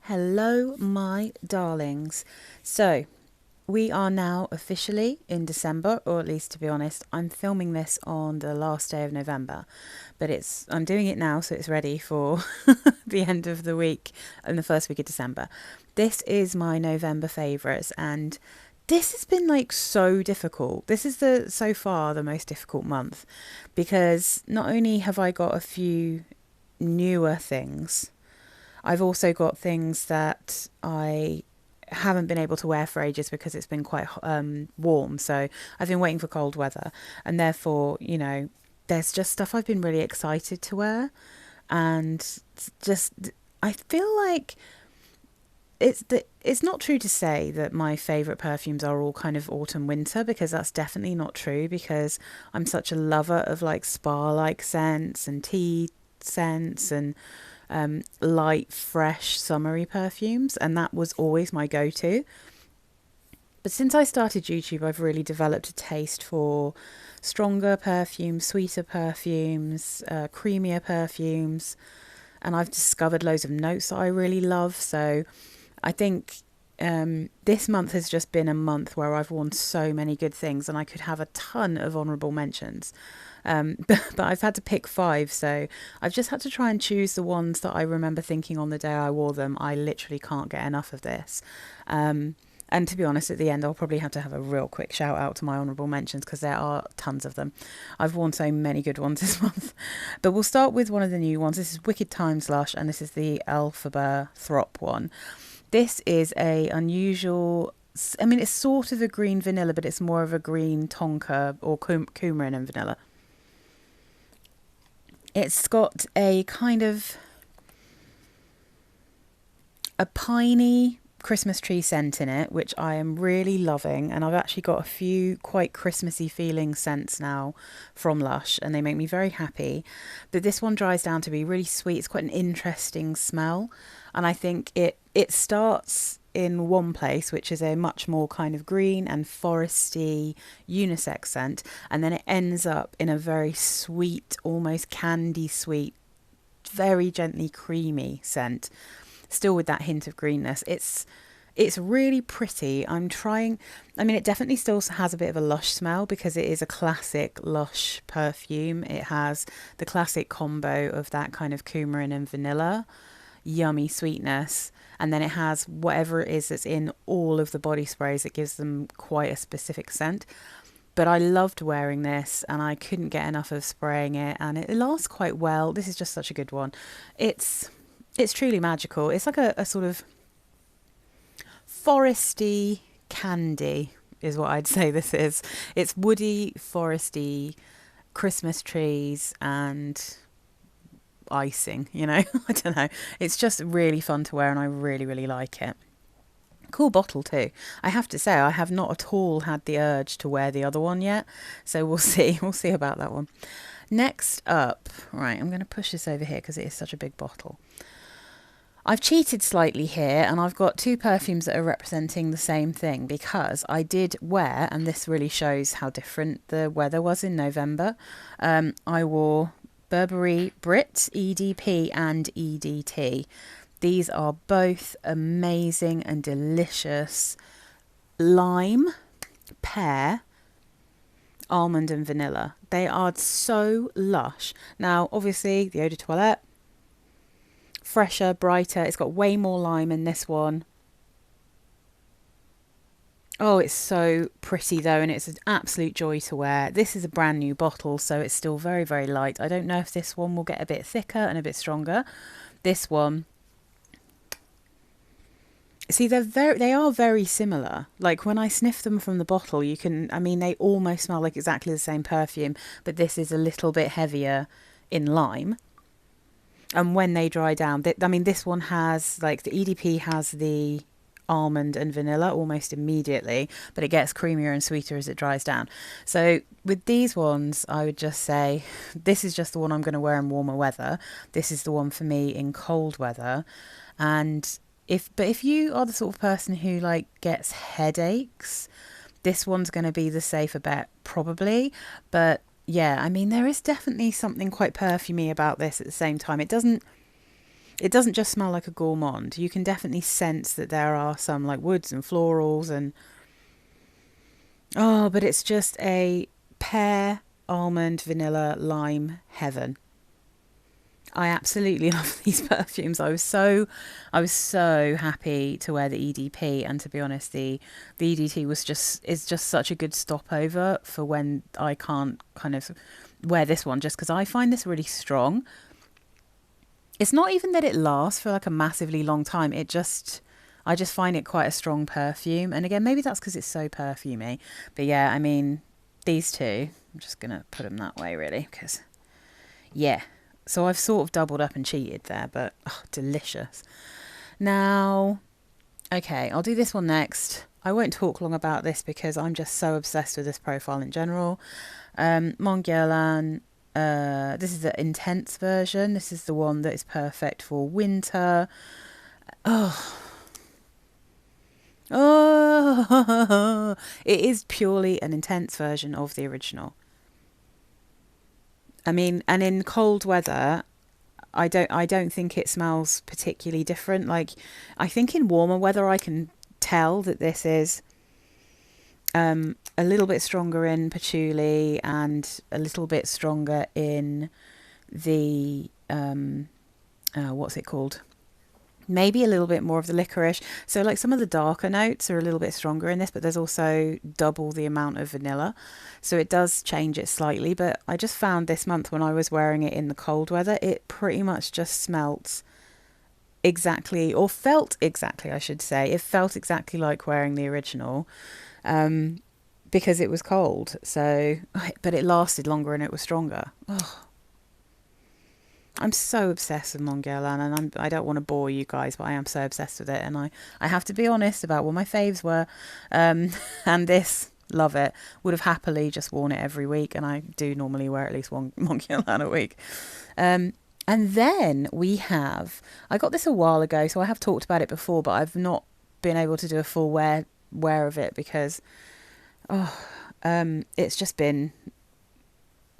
Hello, my darlings. So, we are now officially in December, or at least to be honest, I'm filming this on the last day of November, but I'm doing it now, so it's ready for the end of the week and the first week of December. This is my November favourites, and this has been like so difficult. This is so far the most difficult month because not only have I got a few newer things, I've also got things that I haven't been able to wear for ages because it's been quite warm. So I've been waiting for cold weather, and therefore, there's just stuff I've been really excited to wear, and just I feel like it's not true to say that my favorite perfumes are all kind of autumn winter, because that's definitely not true, because I'm such a lover of like spa like scents and tea scents and light, fresh, summery perfumes, and that was always my go-to. But since I started YouTube, I've really developed a taste for stronger perfumes, sweeter perfumes, creamier perfumes, and I've discovered loads of notes that I really love. So I think this month has just been a month where I've worn so many good things, and I could have a ton of honourable mentions. But I've had to pick five, so I've just had to try and choose the ones that I remember thinking on the day I wore them, I literally can't get enough of this. And to be honest, at the end, I'll probably have to have a real quick shout out to my honourable mentions, because there are tons of them. I've worn so many good ones this month. But we'll start with one of the new ones. This is Wicked Times Lush, and this is the Elphaba Throp one. This is a unusual, I mean, it's sort of a green vanilla, but it's more of a green tonka or coumarin and vanilla. It's got a kind of a piney Christmas tree scent in it, which I am really loving. And I've actually got a few quite Christmassy feeling scents now from Lush, and they make me very happy. But this one dries down to be really sweet. It's quite an interesting smell. And I think it starts in one place, which is a much more kind of green and foresty unisex scent, and then it ends up in a very sweet, almost candy sweet, very gently creamy scent, still with that hint of greenness. It's really pretty. I mean, it definitely still has a bit of a Lush smell, because it is a classic Lush perfume. It has the classic combo of that kind of coumarin and vanilla, yummy sweetness, and then it has whatever it is that's in all of the body sprays that gives them quite a specific scent. But I loved wearing this, and I couldn't get enough of spraying it, and it lasts quite well. This is just such a good one. It's truly magical. It's like a sort of foresty candy is what I'd say this is. It's woody, foresty, Christmas trees and icing, I don't know. It's just really fun to wear, and I really, really like it. Cool bottle too. I have to say, I have not at all had the urge to wear the other one yet, so we'll see. We'll see about that one. Next up, right, I'm going to push this over here because it is such a big bottle. I've cheated slightly here, and I've got two perfumes that are representing the same thing, because I did wear, and this really shows how different the weather was in November, I wore Burberry Brit, EDP and EDT. These are both amazing and delicious lime, pear, almond and vanilla. They are so lush. Now, obviously, the Eau de Toilette, fresher, brighter. It's got way more lime in this one. Oh, it's so pretty though, and it's an absolute joy to wear. This is a brand new bottle, so it's still very, very light. I don't know if this one will get a bit thicker and a bit stronger. This one, see, they are very similar. Like when I sniff them from the bottle, they almost smell like exactly the same perfume, but this is a little bit heavier in lime. And when they dry down, this one has, like, the EDP has the almond and vanilla almost immediately, but it gets creamier and sweeter as it dries down. So with these ones, I would just say this is just the one I'm going to wear in warmer weather. This is the one for me in cold weather. And if you are the sort of person who like gets headaches, this one's going to be the safer bet probably. But yeah, there is definitely something quite perfumey about this at the same time. It doesn't just smell like a gourmand. You can definitely sense that there are some like woods and florals and oh, but it's just a pear, almond, vanilla, lime heaven. I absolutely love these perfumes. I was so happy to wear the EDP, and to be honest, the EDT is just such a good stopover for when I can't kind of wear this one, just because I find this really strong. It's not even that it lasts for like a massively long time. I just find it quite a strong perfume. And again, maybe that's because it's so perfumey. But yeah, I mean, these two, I'm just gonna put them that way really, because yeah. So I've sort of doubled up and cheated there, but oh, delicious. Now, okay, I'll do this one next. I won't talk long about this because I'm just so obsessed with this profile in general. Montguerlain, this is the intense version. This is the one that is perfect for winter. Oh, it is purely an intense version of the original. I mean, and in cold weather, I don't think it smells particularly different. Like, I think in warmer weather I can tell that this is a little bit stronger in patchouli and a little bit stronger in the what's it called? Maybe a little bit more of the licorice. So like some of the darker notes are a little bit stronger in this, but there's also double the amount of vanilla. So it does change it slightly. But I just found this month when I was wearing it in the cold weather, it pretty much just smelt exactly, or felt exactly, I should say. It felt exactly like wearing the original because it was cold. So, but it lasted longer and it was stronger. Oh, I'm so obsessed with Montguerlain, and I don't want to bore you guys, but I am so obsessed with it. And I have to be honest about what my faves were. And this, love it. Would have happily just worn it every week, and I do normally wear at least one Montguerlain a week. And then I got this a while ago, so I have talked about it before, but I've not been able to do a full wear of it because, it's just been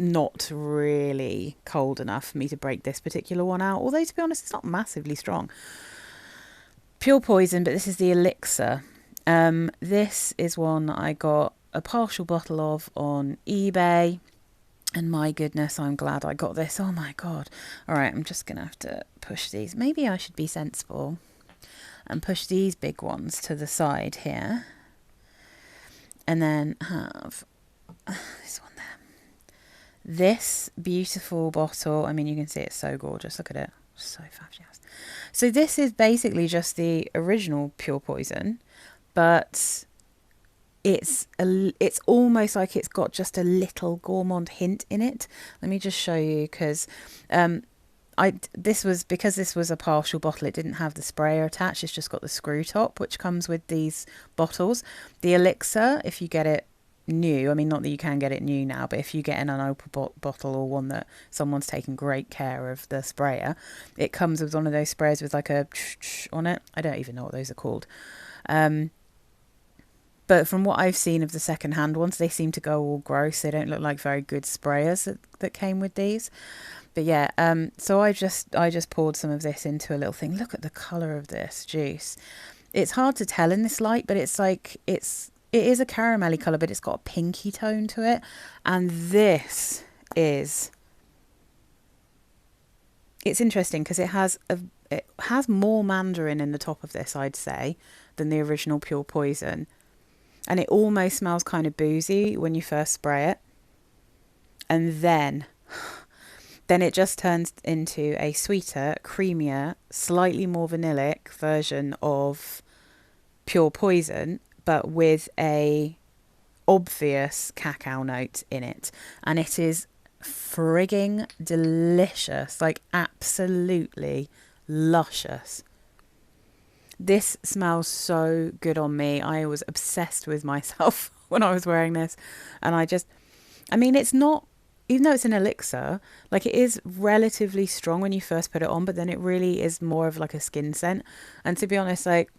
not really cold enough for me to break this particular one out. Although, to be honest, it's not massively strong. Pure Poison, but this is the Elixir. This is one that I got a partial bottle of on eBay. And my goodness, I'm glad I got this. Oh my God. All right, I'm just going to have to push these. Maybe I should be sensible and push these big ones to the side here. And then have this one there. This beautiful bottle, I mean, you can see it's so gorgeous. Look at it. So fabulous. So this is basically just the original Pure Poison, but it's almost like it's got just a little gourmand hint in it. Let me just show you, because this was a partial bottle. It didn't have the sprayer attached. It's just got the screw top, which comes with these bottles. The Elixir, if you get it new, I mean, not that you can get it new now, but if you get an unopened bottle or one that someone's taken great care of the sprayer, it comes with one of those sprayers with like a on it. I don't even know what those are called. But from what I've seen of the second-hand ones, they seem to go all gross. They don't look like very good sprayers that came with these. But yeah, so I just poured some of this into a little thing. Look at the colour of this juice. It's hard to tell in this light, but it's like it is a caramelly colour, but it's got a pinky tone to it. And this is, it's interesting because it has more mandarin in the top of this, I'd say, than the original Pure Poison. And it almost smells kind of boozy when you first spray it. And then it just turns into a sweeter, creamier, slightly more vanillic version of Pure Poison, but with a obvious cacao note in it. And it is frigging delicious, like absolutely luscious. This smells so good on me. I was obsessed with myself when I was wearing this. And I mean, it's not, even though it's an elixir, like it is relatively strong when you first put it on, but then it really is more of like a skin scent. And to be honest, like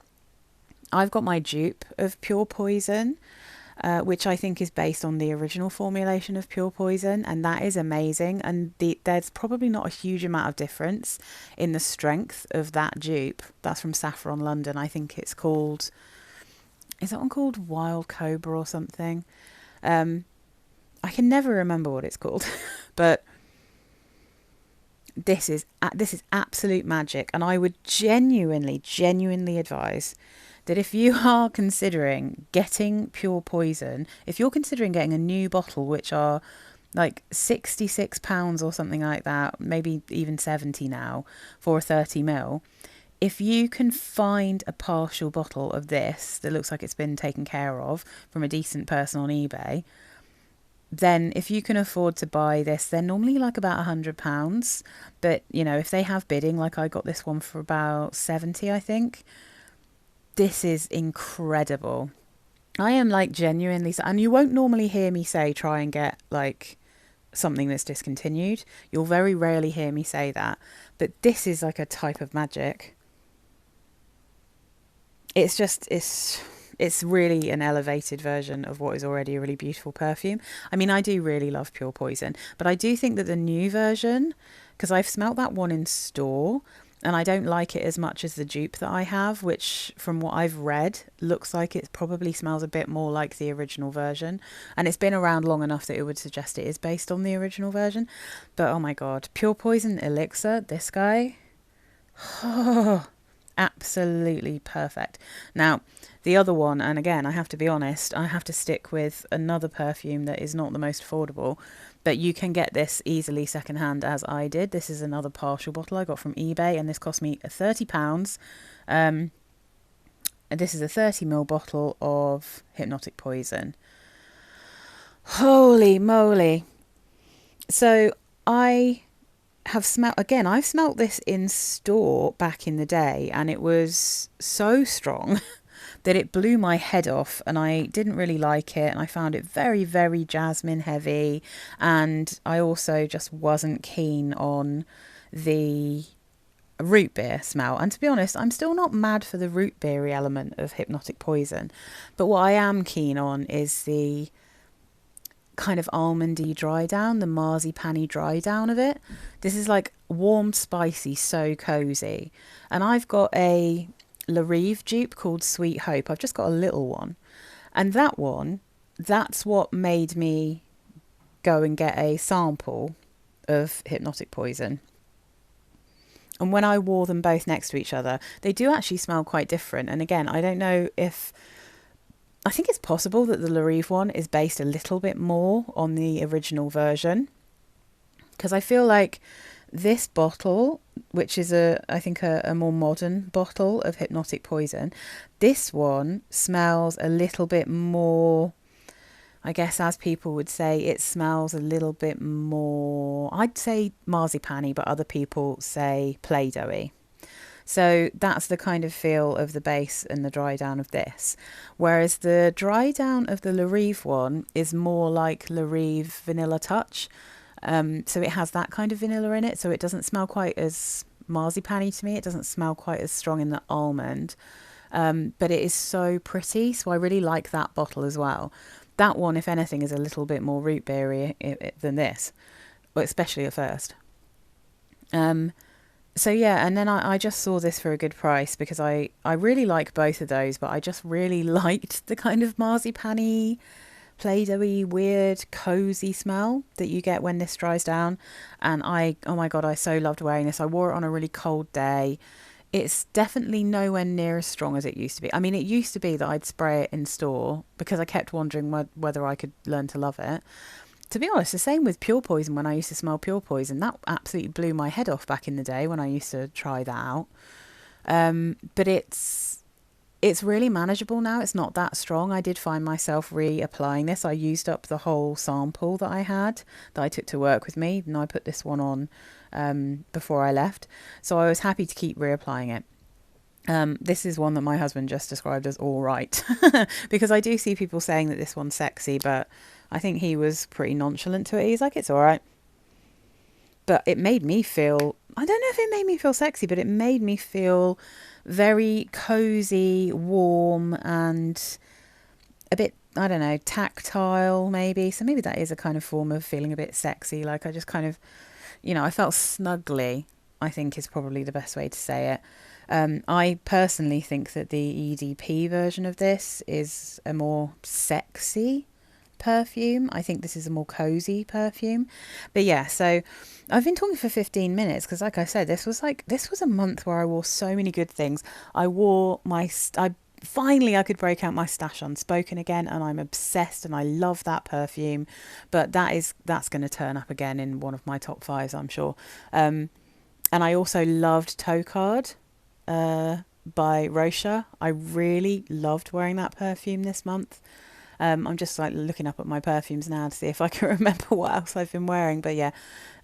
I've got my dupe of Pure Poison. which I think is based on the original formulation of Pure Poison, and that is amazing. And there's probably not a huge amount of difference in the strength of that dupe. That's from Saffron London. I think it's called, is that one called Wild Cobra or something? I can never remember what it's called, but this is absolute magic, and I would genuinely advise that if you are considering getting Pure Poison, if you're considering getting a new bottle, which are like £66 or something like that, maybe even 70 now for a 30ml, if you can find a partial bottle of this that looks like it's been taken care of from a decent person on eBay, then if you can afford to buy this, they're normally like about £100. But, you know, if they have bidding, like I got this one for about 70, I think. This is incredible. I am like genuinely, and you won't normally hear me say try and get like something that's discontinued. You'll very rarely hear me say that. But this is like a type of magic. It's just, it's really an elevated version of what is already a really beautiful perfume. I mean, I do really love Pure Poison, but I do think that the new version, because I've smelt that one in store, and I don't like it as much as the dupe that I have, which from what I've read looks like it probably smells a bit more like the original version. And it's been around long enough that it would suggest it is based on the original version. But oh my God, Pure Poison Elixir, this guy, oh, absolutely perfect. Now, the other one, and again, I have to be honest, I have to stick with another perfume that is not the most affordable, but you can get this easily secondhand, as I did. This is another partial bottle I got from eBay, and this cost me £30. And this is a 30ml bottle of Hypnotic Poison. Holy moly. So I have smelt, again, I've smelt this in store back in the day, and it was so strong that it blew my head off, and I didn't really like it, and I found it very jasmine heavy, and I also just wasn't keen on the root beer smell. And to be honest, I'm still not mad for the root beery element of Hypnotic Poison, but what I am keen on is the kind of almondy dry down, the marzipan-y dry down of it. This is like warm, spicy, so cozy. And I've got a La Rive dupe called Sweet Hope. I've just got a little one, and that one, that's what made me go and get a sample of Hypnotic Poison. And when I wore them both next to each other, they do actually smell quite different. And again, I don't know if, I think it's possible that the La Rive one is based a little bit more on the original version, because I feel like this bottle, which is I think a more modern bottle of Hypnotic Poison, this one smells a little bit more, I guess as people would say, it smells a little bit more, I'd say marzipan-y, but other people say Play-Doh-y. So that's the kind of feel of the base and the dry down of this. Whereas the dry down of the La Rive one is more like La Rive Vanilla Touch. So it has that kind of vanilla in it, so it doesn't smell quite as marzipan-y to me. It doesn't smell quite as strong in the almond, but it is so pretty, so I really like that bottle as well. That one, if anything, is a little bit more root beery than this, especially at first. So yeah, and then I just saw this for a good price, because I really like both of those, but I just really liked the kind of marzipan-y, Play-Doh-y, weird, cozy smell that you get when this dries down. And oh my God, I so loved wearing this. I wore it on a really cold day. It's definitely nowhere near as strong as it used to be. I mean, it used to be that I'd spray it in store because I kept wondering whether I could learn to love it. To be honest, the same with Pure Poison. When I used to smell Pure Poison, that absolutely blew my head off back in the day when I used to try that out. But it's really manageable now. It's not that strong. I did find myself reapplying this. I used up the whole sample that I had, that I took to work with me, and I put this one on before I left. So I was happy to keep reapplying it. This is one that my husband just described as all right, because I do see people saying that this one's sexy, but I think he was pretty nonchalant to it. He's like, it's all right. But it made me feel, I don't know if it made me feel sexy, but it made me feel very cozy, warm, and a bit I don't know, tactile maybe. So maybe that is a kind of form of feeling a bit sexy. Like I just kind of, I felt snuggly, I think is probably the best way to say it. I personally think that the EDP version of this is a more sexy perfume. I think this is a more cozy perfume. But yeah, so I've been talking for 15 minutes because like I said, this was a month where I wore so many good things. I wore my I finally I could break out my stash unspoken again, and I'm obsessed and I love that perfume. But that's going to turn up again in one of my top fives, I'm sure. And I also loved Tocard uh, by Rocha. I really loved wearing that perfume this month. I'm just like looking up at my perfumes now to see if I can remember what else I've been wearing. But yeah,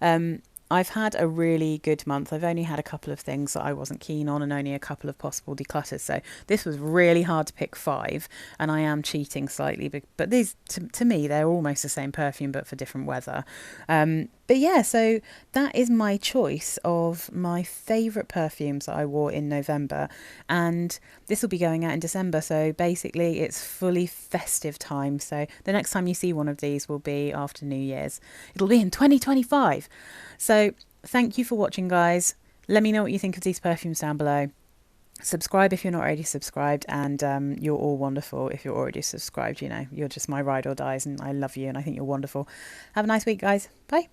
um, I've had a really good month. I've only had a couple of things that I wasn't keen on and only a couple of possible declutters. So this was really hard to pick five, and I am cheating slightly. But these, to me, they're almost the same perfume, but for different weather. But yeah, so that is my choice of my favourite perfumes that I wore in November. And this will be going out in December. So basically, it's fully festive time. So the next time you see one of these will be after New Year's. It'll be in 2025. So thank you for watching, guys. Let me know what you think of these perfumes down below. Subscribe if you're not already subscribed, and you're all wonderful if you're already subscribed. You're just my ride or dies, and I love you, and I think you're wonderful. Have a nice week, guys. Bye.